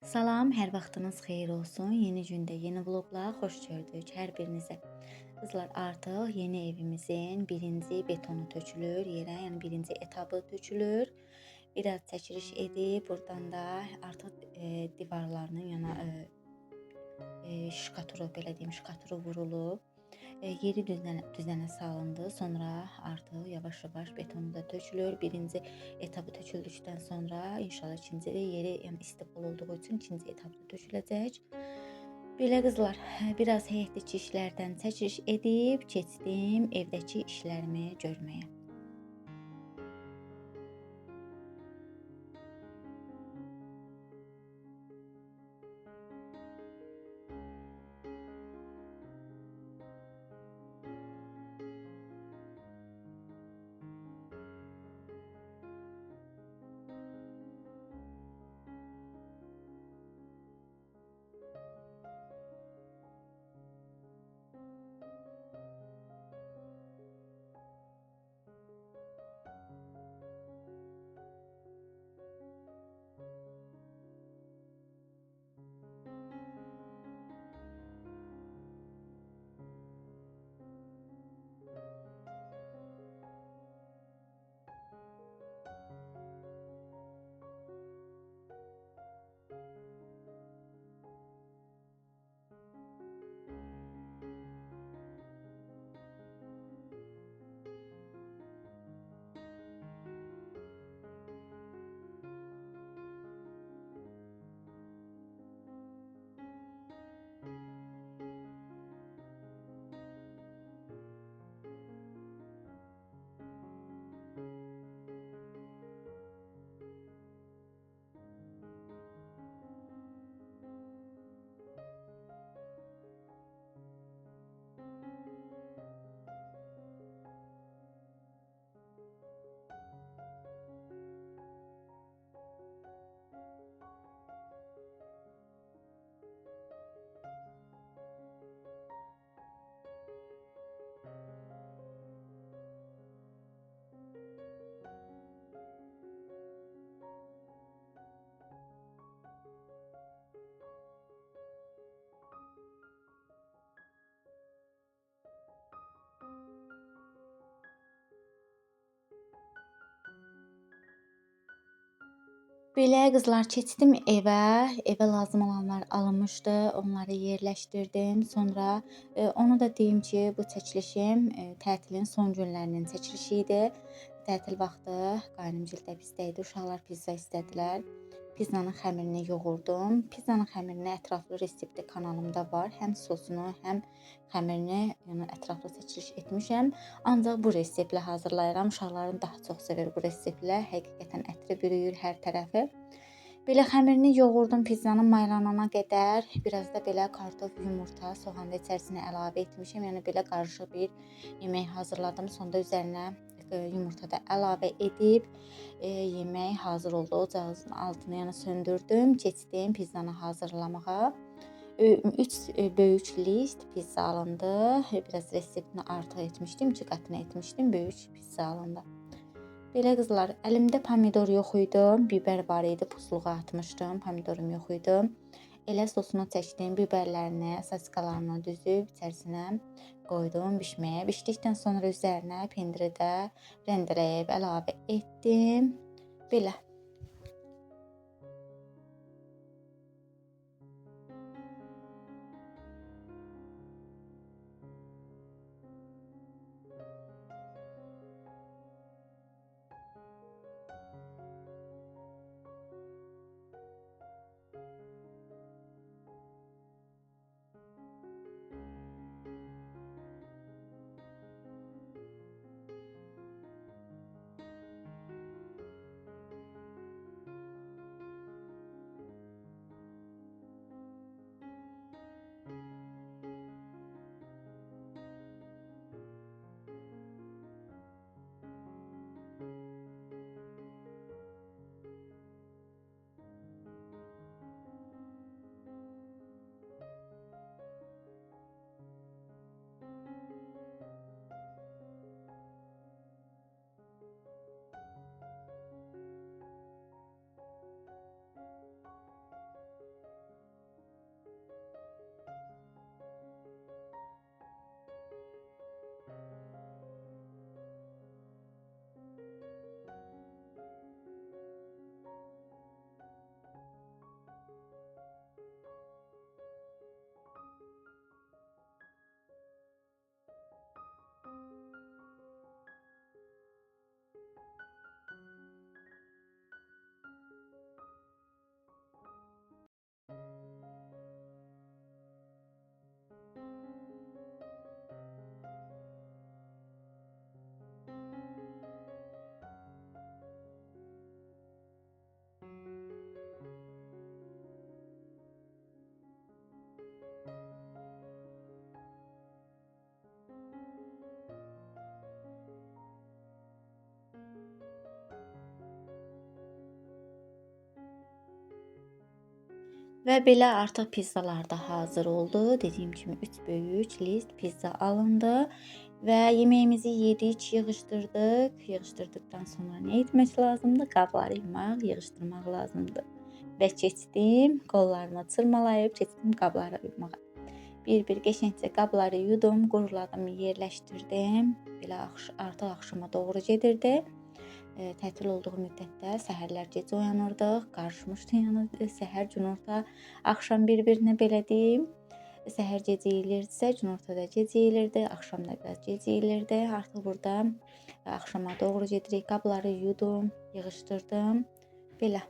Salam, hər vaxtınız xeyir olsun. Yeni gündə, yeni vloqla xoş gördük hər birinizə. Qızlar, artıq yeni evimizin birinci betonu tökülür yerə, yəni birinci etabı tökülür. Biraz çəkiliş edib, buradan da artıq divarlarının yana şkaturu, belə deyim, şkaturu vurulub. Yeri düzənə salındı. Sonra artıq yavaş-yavaş betonu da tökülür. Birinci etabı töküldükdən sonra inşallah ikinci yeri, yəni istiqbal olduğu üçün ikinci etapda töküləcək. Belə qızlar, biraz həyətdəki işlərdən çəkiliş edib keçdim evdəki işlərimi görməyə. Belə qızlar, keçdim evə. Evə lazım olanlar alınmışdı. Onları yerləşdirdim. Sonra onu da deyim ki, bu çəkilişim tətilin son günlərinin çəkilişi idi. Tətil vaxtı qaynımgil də bizdə idi. Uşaqlar pizza istədilər. Pizzanın xəmirini yoğurdum. Pizzanın xəmirini ətraflı resepti kanalımda var. Həm sosunu, həm xəmirini, yəni ətraflı çəkiliş etmişəm. Ancaq bu reseptlə hazırlayıram. Uşaqlarım daha çox sevir bu reseptlə. Həqiqətən ətri bürüyür hər tərəfi. Belə xəmirini yoğurdum pizzanın maylanana qədər. Biraz da belə kartof, yumurta, soğan da içərisinə əlavə etmişəm. Yəni belə qarışıq bir yemək hazırladım. Sonda üzərinə yumurta da əlavə edib yemək hazır oldu. Ocağın altını yəni söndürdüm. Keçdim pizzanı hazırlamağa. 3 böyük list pizza alındı. Biraz reseptini artıq etmişdim. 2 qatını etmişdim. Böyük pizza alındı. Belə qızlar, əlimdə pomidor yox idi. Biber var idi. Pusluğa atmışdım. Pomidorum yox idi. Elə sosunu çəkdim. Biberlərini, saçkalarını düzüb içərisinə qoydum bişməyə. Bişdikdən sonra üzərinə pendiri də rendeləyib əlavə etdim. Belə. Və belə artıq pizzalar da hazır oldu. Dediyim kimi 3 böyük list pizza alındı və yeməyimizi yedik, yığışdırdıq. Yığışdırdıqdan sonra nə etmək lazımdır? Qabları yumaq, yığışdırmaq lazımdır. Və keçdim, qollarımı çırmalayıb keçdim qabları yumağa. Bir-bir qəşəngcə qabları yudum, quruladım, yerləşdirdim. Belə artıq axşama doğru gedirdi. Tətil olduğu müddətdə səhərlər gec oyanırdıq, qarışmışdı yəni səhər, günorta, axşam bir-birinə belə deyim. Səhər gec yeyilirdisə, günorta da gec yeyilirdi, axşam da biraz gec yeyilirdi. Artıq burada axşama doğru gedirik. Qabları yudum, yığışdırdım. Belə.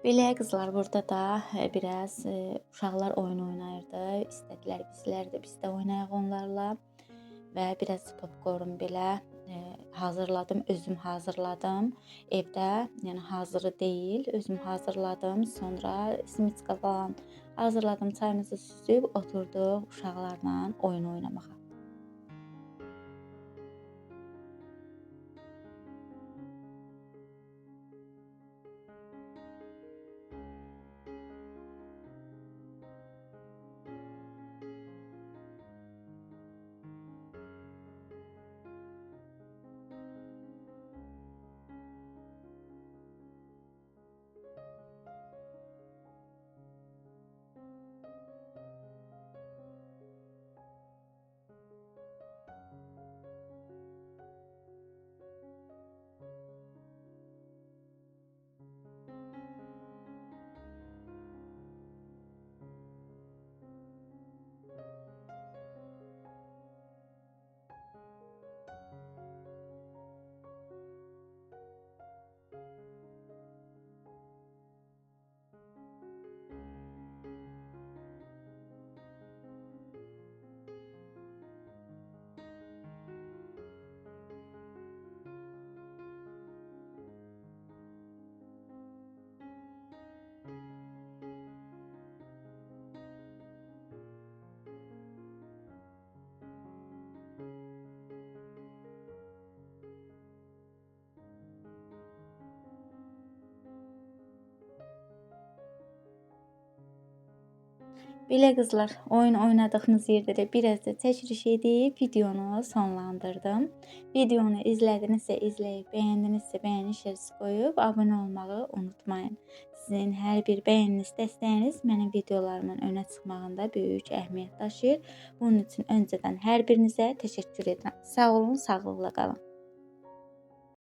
Belə qızlar, burada da biraz uşaqlar oyun oynayırdı. İstədilər biz də oynayaq onlarla. Və biraz popkorn belə hazırladım, özüm hazırladım. Evdə, yəni hazırı deyil, özüm hazırladım. Sonra simiçka falan hazırladım, çayımızı süzüb oturduq uşaqlarla oyun oynamağa. Belə qızlar, oyun oynadığınız yerdə də biraz da çəkiliş edib videonu sonlandırdım. Videonu izlədinizsə izləyib, bəyəndinizsə bəyəni işarəsi qoyub abunə olmağı unutmayın. Sizin hər bir bəyəniniz, dəstəyiniz mənim videolarımın önə çıxmağında böyük əhəmiyyət daşıyır. Bunun üçün öncədən hər birinizə təşəkkür edirəm. Sağ olun, sağlıqla qalın.